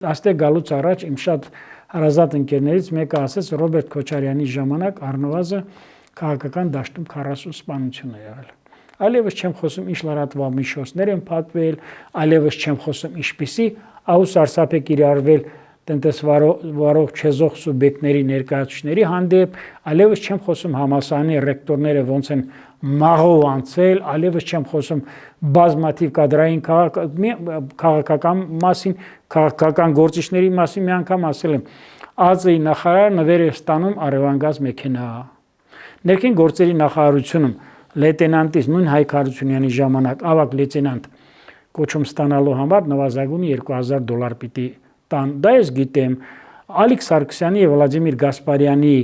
Աստեղ գալուց առաջ իմ շատ հարազատ ընկերներից մեկը ասեց Ռոբերտ Քոչարյանի ժամանակ Առնվազը քաղաքական դաշտում 40 սպանություն է եղել։ Այլևս չեմ խոսում ինչ լրատվամիջոցներ են փակվել, այլևս չեմ խոսում ինչպիսի ահուսարսափ է կիրառվել տնտեսվարող չեզոք սուբյեկտների ներկայացուցիչների հանդեպ, այլևս չեմ խոսում համալսարանի ռեկտորները ոնց են մաղով անցել, այլևս չեմ խոսում բազմաթիվ կադրային քաղաքական մասին, քաղաքական գործիչների մասին մի անգամ ասել եմ, ԱԶ-ի նախարարը նվեր է ստանում Արևանգազ մեքենա։ Ներքին գործերի նախարարությունում լեյտենանտից նույն Հայկ Հարությունյանի ժամանակ ավագ լեյտենանտ կոչում ստանալու համար նվազագույնը $2000 պիտի տան։ Դա ես գիտեմ, Ալիկ Սարգսյանի եւ Վլադիմիր Գասպարյանի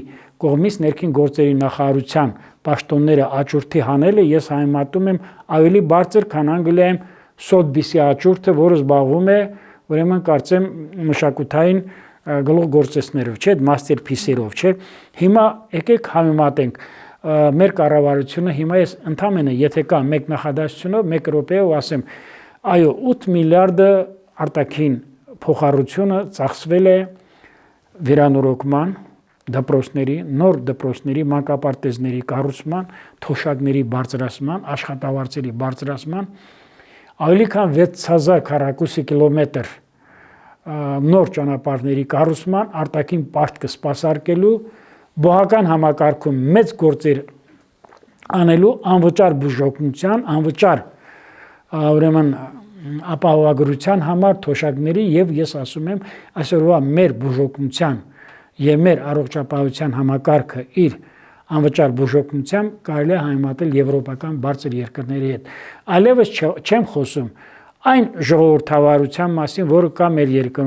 կողմից ներքին գործերի նախարարության պաշտոնները աճուրդի հանելը ես համեմատում եմ ավելի բարձր, քան Անգլիայում Սոթբիսի աճուրդը, որը զբաղվում է, ուրեմն կարծեմ մշակութային գլուխգործոցներով, չէ, մաստերփիսերով, չէ։ Հիմա եկեք համեմատենք մեր կառավարությունը, հիմա ես ընդամենը եթե կա մեկ նախադասությունով, 1 րոպեով ասեմ, այո, 8 միլիարդը արտաքին փոխառությունը ծախսվել է վերանորոգման դպրոցների, նոր դպրոցների, մանկապարտեզների կառուցման, թոշակների բարձրացման, աշխատավարձերի բարձրացման, ավելի քան 6000 քառակուսի կիլոմետր նոր ճանապարհների կառուցման, արտաքին պարտքը սպասարկելու, բողոքական համակարգում մեծ գործեր անելու, անվճար բուժօգնության, անվճար ուրեմն ապահովագրության համար թոշակների եւ ես ասում եմ այսօրվա մեր բուժօգնության եւ մեր առողջապահության համակարգը իր անվճար բուժօգնությամբ կարելի է համեմատել եվրոպական բարձր երկրների հետ։ Այլևս չեմ խոսում այն ժողովրդավարության մասին, որը կա մեր երկրում։